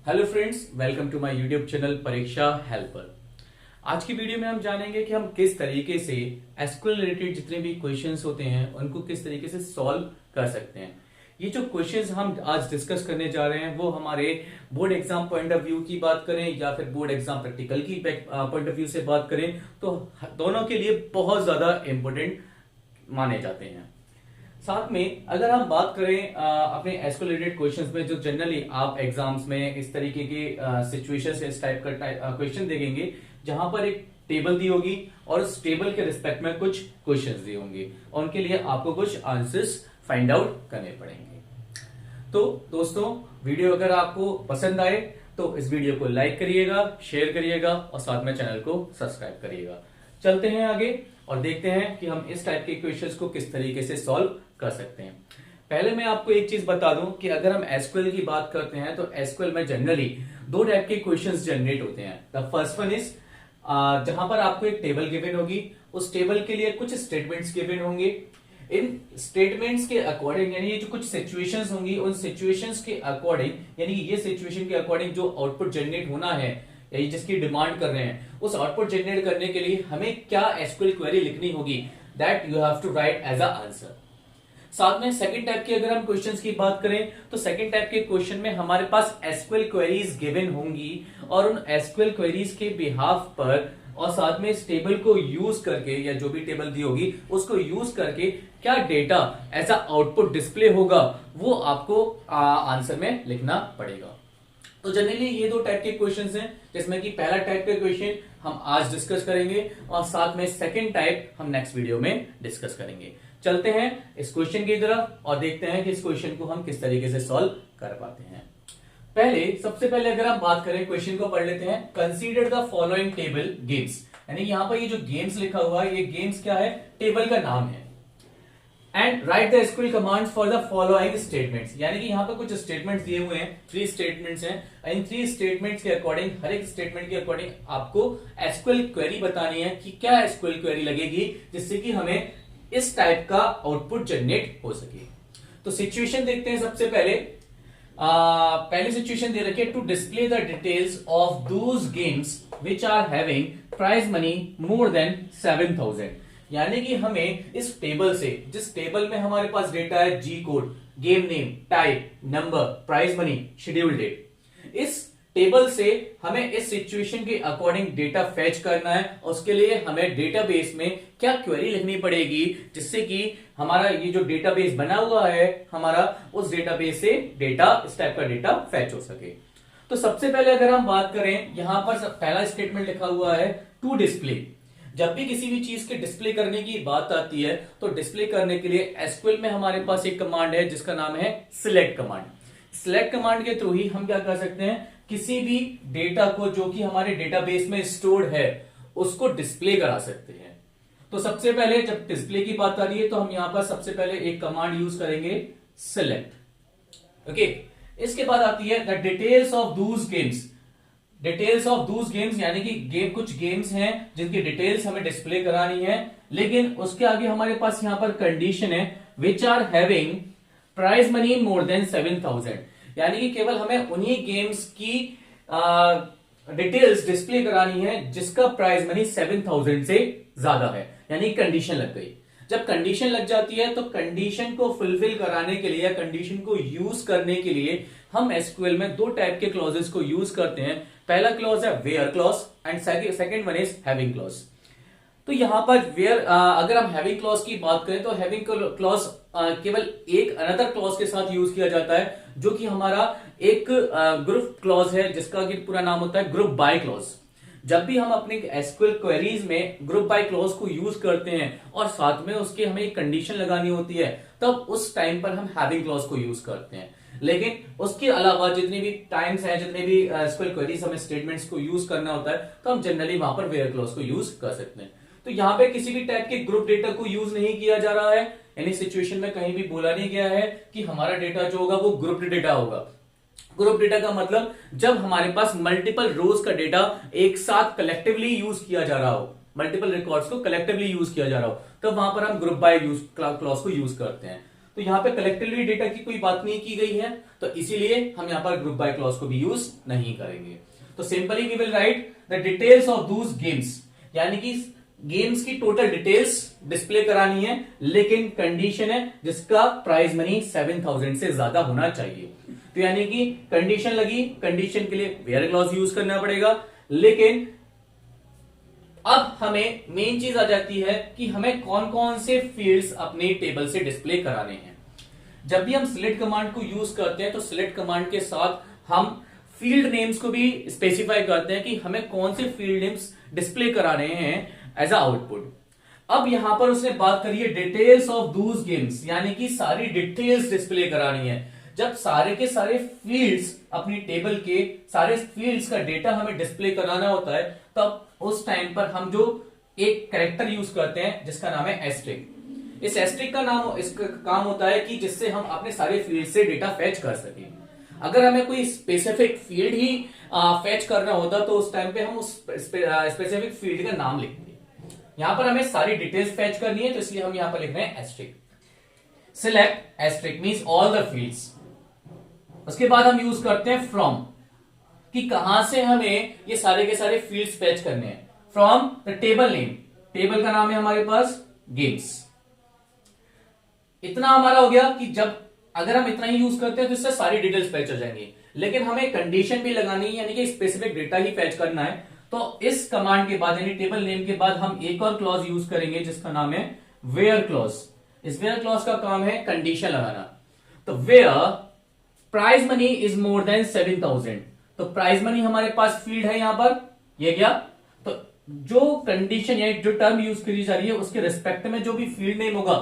Hello friends, welcome to my YouTube channel Pariksha helper. आज की video में हम जानेंगे कि हम किस तरीके से एसक्यूएल रिलेटेड जितने भी क्वेश्चंस होते हैं उनको किस तरीके से सॉल्व कर सकते हैं। ये जो क्वेश्चंस हम आज डिस्कस करने जा रहे हैं वो हमारे board exam point of view की बात करें या फिर बोर्ड एग्जाम प्रैक्टिकल की पॉइंट ऑफ व्यू से बात करें तो दोनों के लिए बहुत ज्यादा इंपॉर्टेंट माने जाते हैं। साथ में अगर हम बात करें अपने एसक्यूएल रिलेटेड क्वेश्चंस में जो जनरली आप एग्जाम्स में इस तरीके के सिचुएशन से इस टाइप का क्वेश्चन देखेंगे जहां पर एक टेबल दी होगी और उस टेबल के रिस्पेक्ट में कुछ क्वेश्चंस दिए होंगे और उनके लिए आपको कुछ आंसर्स फाइंड आउट करने पड़ेंगे। तो दोस्तों, वीडियो अगर आपको पसंद आए तो इस वीडियो को लाइक करिएगा, शेयर करिएगा और साथ में चैनल को सब्सक्राइब करिएगा। चलते हैं आगे और देखते हैं कि हम इस टाइप के क्वेश्चंस को किस तरीके से सॉल्व कर सकते हैं। पहले मैं आपको एक चीज बता दूं कि अगर हम एसक्यूएल की बात करते हैं तो एसक्यूएल में जनरली दो टाइप के क्वेश्चंस जनरेट होते हैं। द फर्स्ट वन इज जहां पर आपको एक टेबल गिवन होगी, उस टेबल के लिए कुछ स्टेटमेंट्स गिवन होंगे। इन स्टेटमेंट्स के अकॉर्डिंग यानी ये जो कुछ सिचुएशंस होंगी उन सिचुएशंस के अकॉर्डिंग यानी ये सिचुएशन के अकॉर्डिंग जो आउटपुट जनरेट होना है या जिसकी डिमांड कर रहे हैं उस आउटपुट जनरेट करने के लिए हमें क्या एसक्यूएल क्वेरी लिखनी होगी, that you have to write as a answer. साथ में सेकंड टाइप की अगर हम क्वेश्चंस की बात करें तो सेकंड टाइप के क्वेश्चन में हमारे पास एसक्यूएल क्वेरीज गिवन होंगी और उन एसक्यूएल क्वेरीज के बिहाफ पर और साथ में इस टेबल को यूज करके या जो भी टेबल दी होगी उसको यूज करके क्या data as a output display होगा वो आपको आंसर में लिखना पड़ेगा। तो जनरली ये दो टाइप के क्वेश्चंस हैं जिसमें कि पहला टाइप का क्वेश्चन हम आज डिस्कस करेंगे और साथ में सेकंड टाइप हम नेक्स्ट वीडियो में डिस्कस करेंगे। चलते हैं इस क्वेश्चन की तरफ और देखते हैं कि इस क्वेश्चन को हम किस तरीके से सॉल्व कर पाते हैं। सबसे पहले अगर हम बात करें क्वेश्चन को पढ़ लेते हैं। Consider the following table games, यानी यहां पर ये जो गेम्स लिखा हुआ है ये गेम्स क्या है, टेबल का नाम है। And right the SQL commands for the following statements, यानी कि यहां पर कुछ स्टेटमेंट्स दिए हुए हैं, 3 स्टेटमेंट्स हैं। इन 3 स्टेटमेंट्स के अकॉर्डिंग हर एक स्टेटमेंट के अकॉर्डिंग आपको एसक्यूएल क्वेरी बतानी है कि क्या एसक्यूएल क्वेरी लगेगी जिससे कि हमें इस टाइप का आउटपुट जनरेट हो सके। तो सिचुएशन देखते हैं। सबसे पहले पहली सिचुएशन दे रखी है, to display the details of those games which are having prize money more than 7,000, यानी कि हमें इस टेबल से, जिस टेबल में हमारे पास डेटा है जी code, game name, type, number, prize money, schedule date, इस टेबल से हमें इस सिचुएशन के अकॉर्डिंग डेटा फेच करना है और उसके लिए हमें डेटाबेस में क्या क्वेरी लिखनी पड़ेगी जिससे कि हमारा ये जो डेटाबेस बना हुआ है हमारा उस डेटाबेस से डेटा, इस टाइप का डेटा फेच हो सके। तो सबसे पहले अगर हम बात करें, यहां पर पहला स्टेटमेंट लिखा हुआ है टू डिस्प्ले। जब भी किसी भी चीज के डिस्प्ले करने की बात आती है तो डिस्प्ले करने के लिए एसक्यूएल में हमारे पास एक कमांड है जिसका नाम है सिलेक्ट कमांड। सिलेक्ट कमांड के थ्रू ही हम क्या कर सकते हैं, किसी भी डेटा को जो कि हमारे डेटाबेस में स्टोर्ड है उसको डिस्प्ले करा सकते हैं। तो सबसे पहले जब डिस्प्ले की बात आ रही है तो हम यहां पर सबसे पहले एक कमांड यूज करेंगे, सिलेक्ट। ओके, इसके बाद आती है the details of Dooj games. Details of Dooj games यानी कि कुछ गेम्स हैं जिनकी डिटेल्स हमें डिस्प्ले करानी है, लेकिन उसके आगे हमारे पास यहां पर कंडीशन है which are having prize money more than 7,000, यानी कि केवल हमें उन्हीं गेम्स की डिटेल्स डिस्प्ले करानी है जिसका प्राइज मनी 7,000 से ज्यादा है, यानी कंडीशन लग गई। जब कंडीशन लग जाती है तो कंडीशन को फुलफिल कराने के लिए या कंडीशन को यूज करने के लिए हम एसक्यूएल में दो टाइप के क्लॉजेस को यूज करते हैं। पहला क्लॉज है where clause and second one is having clause. तो यहां पर वेयर अगर हम हैविंग क्लॉज की बात करें तो हैविंग क्लॉज केवल एक अनदर क्लॉज के साथ यूज किया जाता है जो कि हमारा एक ग्रुप क्लॉज है जिसका कि पूरा नाम होता है ग्रुप बाय क्लॉज। जब भी हम अपने एसक्यूएल क्वेरीज में ग्रुप बाय क्लॉज को यूज करते हैं और साथ में उसके हमें एक कंडीशन लगानी होती है तब उस टाइम पर हम हैविंग क्लॉज को यूज करते हैं। लेकिन उसके अलावा जितनी भी टाइम्स हैं, जितने भी एसक्यूएल क्वेरीज हमें स्टेटमेंट्स को यूज करना होता है तो हम जनरली वहां पर वेयर क्लॉज को यूज कर सकते हैं। तो यहां पे किसी भी टाइप के ग्रुप डेटा को यूज नहीं किया जा रहा है, यानी सिचुएशन में कहीं भी बोला नहीं गया है कि हमारा डेटा जो होगा वो ग्रुप डेटा होगा। ग्रुप डेटा का मतलब जब हमारे पास मल्टीपल रोज का डेटा एक साथ कलेक्टिवली यूज किया जा रहा हो, मल्टीपल रिकॉर्ड्स को कलेक्टिवली यूज किया जा रहा हो, तब वहां पर हम ग्रुप बाय क्लॉज को यूज करते हैं। तो यहाँ पे कलेक्टिवली डेटा की कोई बात नहीं की गई है, तो इसीलिए हम यहाँ पर ग्रुप बाय क्लॉज को भी यूज नहीं करेंगे। तो simply we will write the details of those games, यानी कि गेम्स की टोटल डिटेल्स डिस्प्ले करानी है, लेकिन कंडीशन है जिसका प्राइज मनी 7000 से ज्यादा होना चाहिए। तो यानी कि कंडीशन लगी, कंडीशन के लिए वेयर क्लॉज यूज करना पड़ेगा। लेकिन अब हमें मेन चीज आ जाती है कि हमें कौन कौन से फील्ड्स अपने टेबल से डिस्प्ले कराने हैं। जब भी हम सिलेक्ट कमांड को यूज करते हैं तो सिलेक्ट कमांड के साथ हम फील्ड नेम्स को भी स्पेसिफाई करते हैं कि हमें कौन से फील्ड नेम्स डिस्प्ले कराने हैं एज अ आउटपुट। अब यहां पर उसने बात करी है डिटेल्स ऑफ दूस गेम्स, यानी कि सारी डिटेल्स डिस्प्ले करानी है। जब सारे के सारे फील्ड्स अपनी टेबल के सारे फील्ड्स का डेटा हमें डिस्प्ले कराना होता है, तब उस टाइम पर हम जो एक कैरेक्टर यूज करते हैं जिसका नाम है एस्ट्रिक। इस एस्ट्रिक का नाम, इसका काम होता है कि जिससे हम अपने सारे फील्ड से डेटा फेच कर सकें। अगर हमें कोई स्पेसिफिक फील्ड ही फेच करना होता तो उस टाइम पे हम उस स्पेसिफिक फील्ड का नाम लिखते। यहां पर हमें सारी डिटेल्स फेच करनी है, तो इसलिए हम यहां पर लिख रहे हैं asterisk. Select asterisk means all the fields. उसके बाद हम यूज करते हैं फ्रॉम, कि कहां से हमें ये सारे के सारे फील्ड्स फेच करने हैं। From the table name, table का नाम है हमारे पास गेम्स। इतना हमारा हो गया कि जब अगर हम इतना ही यूज करते हैं तो इससे सारी डिटेल्स फेच हो जाएंगी, लेकिन हमें कंडीशन भी लगानी है, यानी कि स्पेसिफिक डेटा ही फेच करना है। तो इस कमांड के बाद यानी टेबल नेम के बाद हम एक और क्लॉज यूज करेंगे जिसका नाम है वेयर क्लॉज। इस वेयर क्लॉज का काम है कंडीशन लगाना। तो where prize money is more than 7000, तो प्राइज मनी हमारे पास फील्ड है यहां पर, ये गया। तो जो कंडीशन या जो टर्म यूज करी जा रही है उसके रिस्पेक्ट में जो भी फील्ड नेम होगा,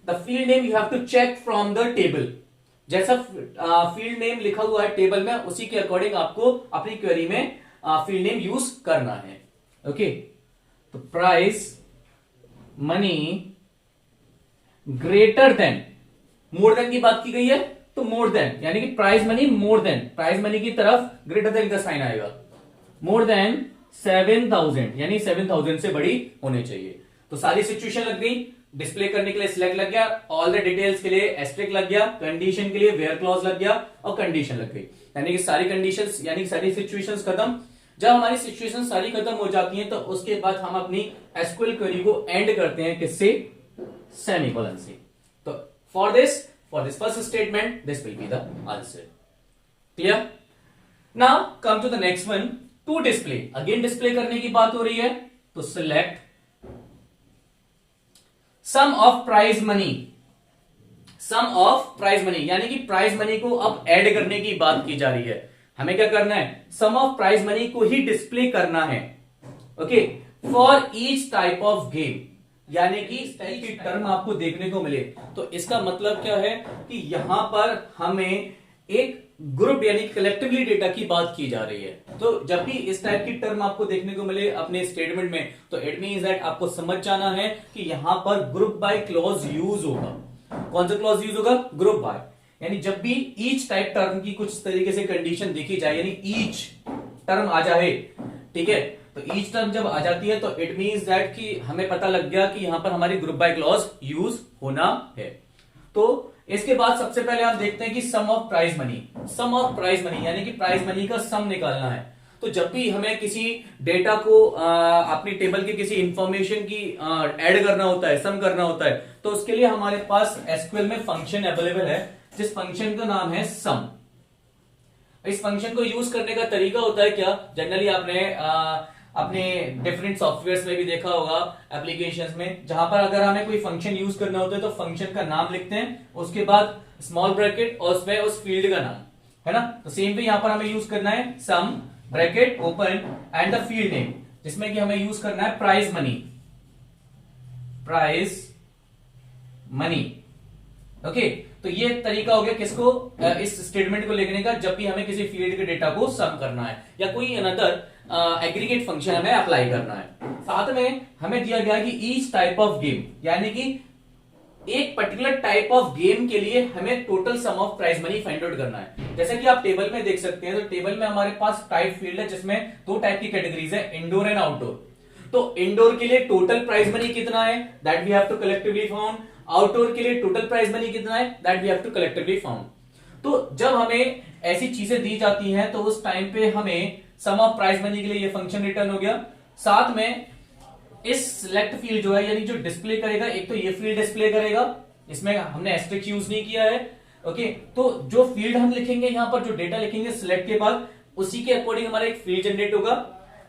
the field name you have to check from the table. जैसा फील्ड नेम लिखा हुआ है टेबल में, उसी के अकॉर्डिंग आपको अपनी क्वेरी में फील्ड नेम यूज करना है। ओके, तो price money greater than, more than की बात की गई है तो मोर देन, यानी कि price money more then, price money की तरफ ग्रेटर देन का साइन आएगा। मोर देन 7000, यानी 7000 से बड़ी होनी चाहिए। तो सारी सिचुएशन लग गई, डिस्प्ले करने के लिए सिलेक्ट लग गया, ऑल द डिटेल्स के लिए एस्ट्रिक लग गया, कंडीशन के लिए वेयर क्लॉज लग गया और कंडीशन लग गई, यानी कि सारी कंडीशंस यानी सारी सिचुएशंस खत्म। जब हमारी सिचुएशन सारी खत्म हो जाती हैं तो उसके बाद हम अपनी एसक्यूएल क्वेरी को एंड करते हैं किससे? सेमीकोलन से। तो for this first statement this will be the answer. Clear? Now come to the next one, to display. Again display करने की बात हो रही है, तो select sum of prize money. Sum of prize money यानी कि प्राइज मनी को अब ऐड करने की बात की जा रही है। हमें क्या करना है? सम ऑफ प्राइज मनी को ही डिस्प्ले करना है। Okay, for each type of game, यानी कि इस टाइप की टर्म आपको देखने को मिले तो इसका मतलब क्या है कि यहां पर हमें एक ग्रुप यानी कलेक्टिवली डेटा की बात की जा रही है। तो जब भी इस टाइप की टर्म आपको देखने को मिले अपने स्टेटमेंट में, तो इट मींस दैट आपको समझ जाना है कि यहां पर ग्रुप बाय क्लॉज यूज होगा। कौन सा क्लॉज यूज होगा? Group by. यानी जब भी ईच टाइप टर्म की कुछ तरीके से कंडीशन देखी जाए, यानी ईच टर्म आ जाए, ठीक है, तो ईच टर्म जब आ जाती है तो इट मींस दैट कि हमें पता लग गया कि यहां पर हमारी ग्रुप बाय क्लॉज यूज होना है। तो इसके बाद सबसे पहले आप देखते हैं कि sum of prize money. Sum of prize money यानी कि प्राइज मनी का सम निकालना है। तो जब भी हमें किसी डेटा को अपनी टेबल की किसी इंफॉर्मेशन की ऐड करना होता है, सम करना होता है, तो उसके लिए हमारे पास एसक्यूएल में फंक्शन अवेलेबल है जिस फंक्शन का नाम है सम। इस फंक्शन को यूज करने का तरीका होता है क्या? जनरली आपने अपने डिफरेंट सॉफ्टवेयर्स में भी देखा होगा, एप्लीकेशंस में, जहां पर अगर हमें कोई फंक्शन यूज करना होता है तो फंक्शन का नाम लिखते हैं, उसके बाद स्मॉल ब्रैकेट और उसमें उस फील्ड का नाम, है ना। तो सेम पे यहां पर हमें यूज करना है sum bracket open and the field name, जिसमें कि हमें यूज करना है prize money. Prize money, okay. तो ये तरीका हो गया किसको? इस स्टेटमेंट को लिखने का, जब भी हमें किसी फील्ड के डेटा को सम करना है या कोई अनदर एग्रीगेट फंक्शन हमें अप्लाई करना है। साथ में हमें दिया गया कि ईच टाइप ऑफ गेम, यानी कि एक पर्टिकुलर टाइप ऑफ गेम के लिए हमें total sum of prize money find out करना है। जैसे कि आप टेबल में देख सकते हैं, तो टेबल में हमारे पास टाइप फील्ड है जिसमें दो टाइप की कैटेगरीज है, इंडोर एंड आउटडोर। तो इंडोर के लिए टोटल प्राइज मनी कितना है, that we have to collectively found. Outdoor के लिए टोटल प्राइज मनी कितना है, that we have to collectively found. तो जब हमें ऐसी चीजें दी जाती हैं तो उस टाइम पे हमें सम ऑफ प्राइज मनी के लिए ये फंक्शन रिटर्न हो गया। साथ में इस सिलेक्ट फील्ड जो है यानी जो डिस्प्ले करेगा, एक तो ये फील्ड डिस्प्ले करेगा, इसमें हमने एस्टेरिस्क यूज नहीं किया है। ओके, तो जो फील्ड हम लिखेंगे यहां पर, जो डेटा लिखेंगे सिलेक्ट के बाद, उसी के अकॉर्डिंग हमारा एक फील्ड जनरेट होगा।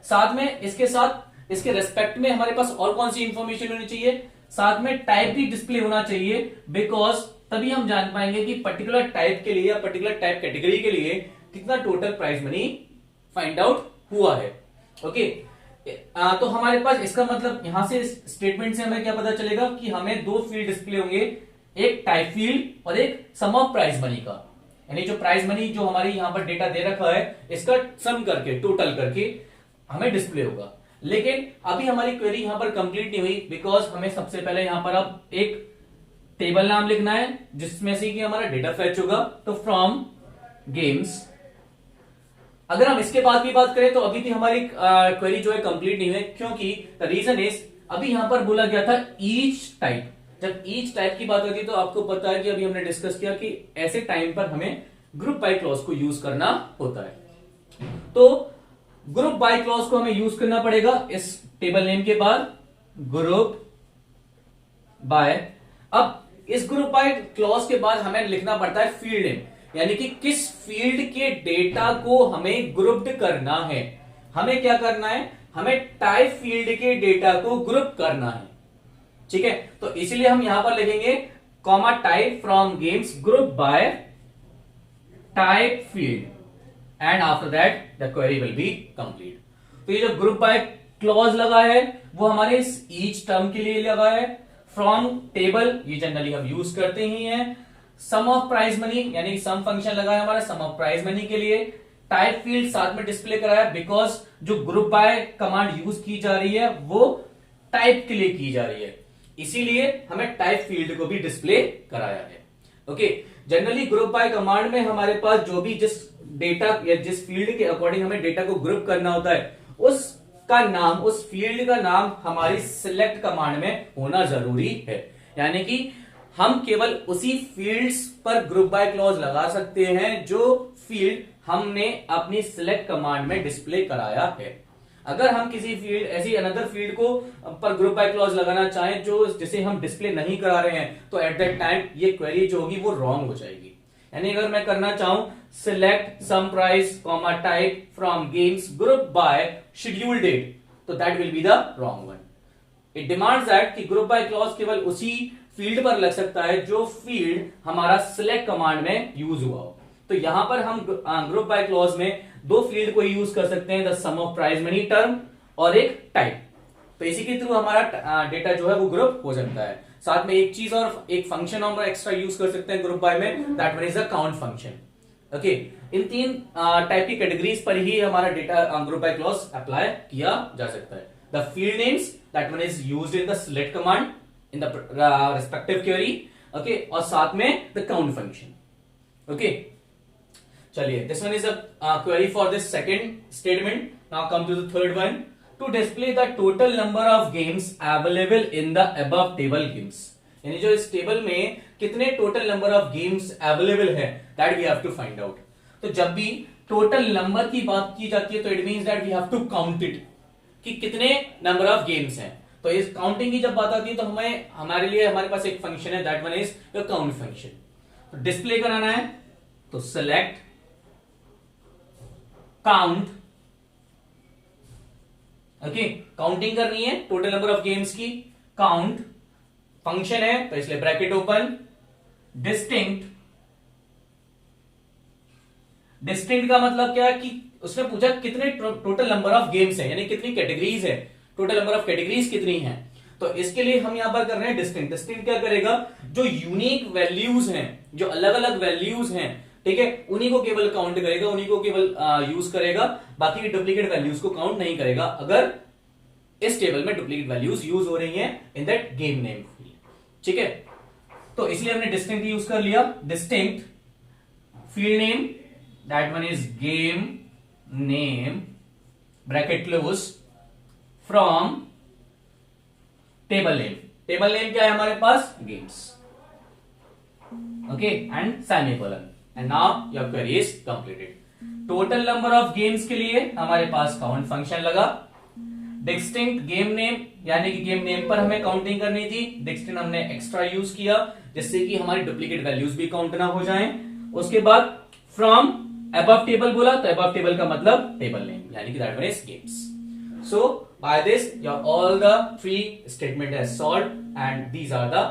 साथ में इसके साथ इसके रेस्पेक्ट में हमारे पास और कौन सी इंफॉर्मेशन होनी चाहिए, साथ में टाइप भी डिस्प्ले होना चाहिए, बिकॉज तभी हम जान पाएंगे कि पर्टिकुलर टाइप के लिए या पर्टिकुलर टाइप कैटेगरी के लिए कितना total price money find out हुआ है। ओके, तो हमारे पास इसका मतलब यहां से स्टेटमेंट से हमें क्या पता चलेगा कि हमें दो फील्ड डिस्प्ले होंगे, एक टाइप फील्ड और एक सम ऑफ प्राइस मनी का, यानी जो प्राइस मनी जो हमारी यहां पर डेटा दे रखा है इसका सम करके, टोटल करके हमें डिस्प्ले होगा। लेकिन अभी हमारी क्वेरी यहां पर कंप्लीट नहीं हुई, बिकॉज हमें सबसे पहले यहां पर अब एक टेबल नाम लिखना है जिसमें से कि हमारा डेटा फेच होगा। तो फ्रॉम गेम्स, अगर हम इसके बाद भी बात करें तो अभी भी हमारी क्वेरी जो है कंप्लीट नहीं हुई, क्योंकि द रीजन इज अभी यहां पर बोला गया था ईच टाइप। जब ईच टाइप की बात होती है तो आपको पता है कि अभी हमने डिस्कस किया कि ऐसे टाइम पर हमें ग्रुप बाय क्लॉज को यूज करना होता है। तो ग्रुप बाय क्लॉज को हमें यूज करना पड़ेगा इस टेबल नेम के बाद, ग्रुप बाय। अब इस ग्रुप बाय क्लॉज के बाद हमें लिखना पड़ता है फील्ड नेम, यानी कि किस फील्ड के डेटा को हमें ग्रुप्ड करना है। हमें क्या करना है, हमें टाइप फील्ड के डेटा को ग्रुप करना है। ठीक है, तो इसलिए हम यहां पर लिखेंगे comma type from games group bye type field and after that the query will be complete. तो ये जो ग्रुप बाय क्लॉज लगा है वो हमारे इस ईच टर्म के लिए लगा है। फ्रॉम टेबल ये जनरली हम यूज करते ही हैं। सम ऑफ प्राइज मनी यानी सम फंक्शन लगा है हमारा सम ऑफ प्राइज मनी के लिए। टाइप फील्ड साथ में डिस्प्ले कराया बिकॉज जो ग्रुप बाय कमांड यूज की जा रही है वो टाइप के लिए की जा रही है, इसीलिए हमें टाइप फील्ड को भी डिस्प्ले कराया है। Okay, generally group by command में हमारे पास जो भी जिस डेटा या जिस फील्ड के अकॉर्डिंग हमें डेटा को ग्रुप करना होता है उसका नाम, उस फील्ड का नाम हमारी सिलेक्ट कमांड में होना जरूरी है। यानी कि हम केवल उसी फील्ड्स पर ग्रुप बाय क्लॉज लगा सकते हैं जो फील्ड हमने अपनी सिलेक्ट कमांड में डिस्प्ले कराया है। अगर हम किसी फील्ड ऐसी अनदर फील्ड को पर ग्रुप बाय क्लॉज लगाना चाहें जो जिसे हम डिस्प्ले नहीं करा रहे हैं तो एट दैट टाइम ये क्वेरी जो होगी वो रॉन्ग हो जाएगी। यानी अगर मैं करना चाहूं select sum price comma type from games group by schedule date, तो that will be the wrong one. It demands that कि ग्रुप बाय क्लॉज केवल उसी फील्ड पर लग सकता है जो फील्ड हमारा सिलेक्ट कमांड में यूज हुआ हो। तो यहां पर हम ग्रुप बाय क्लॉज में दो फील्ड को यूज कर सकते हैं, the sum of prize money term और एक टाइप। तो इसी के थ्रू हमारा डेटा जो है वो ग्रुप हो सकता है। साथ में एक चीज और एक फंक्शन हम एक्स्ट्रा यूज कर सकते हैं ग्रुप बाय में, that one is the count function. Okay, इन तीन टाइप की कैटेगरीज पर ही हमारा data group by clause apply किया जा सकता है। The field names that one is used in the select command in the respective query. Okay, और साथ में द काउंट फंक्शन। ओके, चलिए, this one is a query for this second statement. Now come to the third one, to display the total number of games available in the above table games. यानी जो इस table में कितने total number of games available है that we have to find out. तो जब भी total number की बात की जाती है तो it means that we have to count it कि कितने नंबर ऑफ गेम्स हैं। तो इस काउंटिंग की जब बात आती है तो हमें हमारे लिए हमारे पास एक फंक्शन है that one is the count function. तो डिस्प्ले कराना है तो सेलेक्ट काउंट। ओके, काउंटिंग करनी है टोटल नंबर ऑफ गेम्स की, काउंट फंक्शन है तो इसलिए ब्रैकेट ओपन, डिस्टिंक्ट। डिस्टिंक्ट का मतलब क्या है कि उसने पूछा कितने टोटल नंबर ऑफ गेम्स हैं, यानी कितनी कैटेगरीज है, टोटल नंबर ऑफ कैटेगरीज कितनी हैं। तो इसके लिए हम यहां पर कर रहे हैं डिस्टिंक्ट। डिस्टिंक्ट क्या करेगा, जो यूनिक वैल्यूज हैं, जो अलग अलग वैल्यूज हैं, ठीक है, उन्हीं को केवल काउंट करेगा, उन्हीं को केवल यूज करेगा, बाकी डुप्लीकेट वैल्यूज को काउंट नहीं करेगा अगर इस टेबल में डुप्लीकेट वैल्यूज यूज हो रही हैं in that game name field. ठीक है, तो इसलिए हमने डिस्टिंक्ट यूज कर लिया। Distinct field name that one is game name bracket close from table name. Table name क्या है हमारे पास, games, okay, and semicolon, and now your query is completed. Total number of games के लिए हमारे पास काउंट फंक्शन लगा। Distinct game name, यानी कि गेम नेम पर हमें काउंटिंग करनी थी, डिस्टिंक्ट हमने एक्स्ट्रा यूज किया जिससे कि हमारी डुप्लीकेट वैल्यूज भी काउंट ना हो जाएं। उसके बाद फ्रॉम अबव टेबल बोला, तो अबव टेबल का मतलब टेबल नेम, यानी कि that one is games. So by this, your all the three statement is solved, and these are the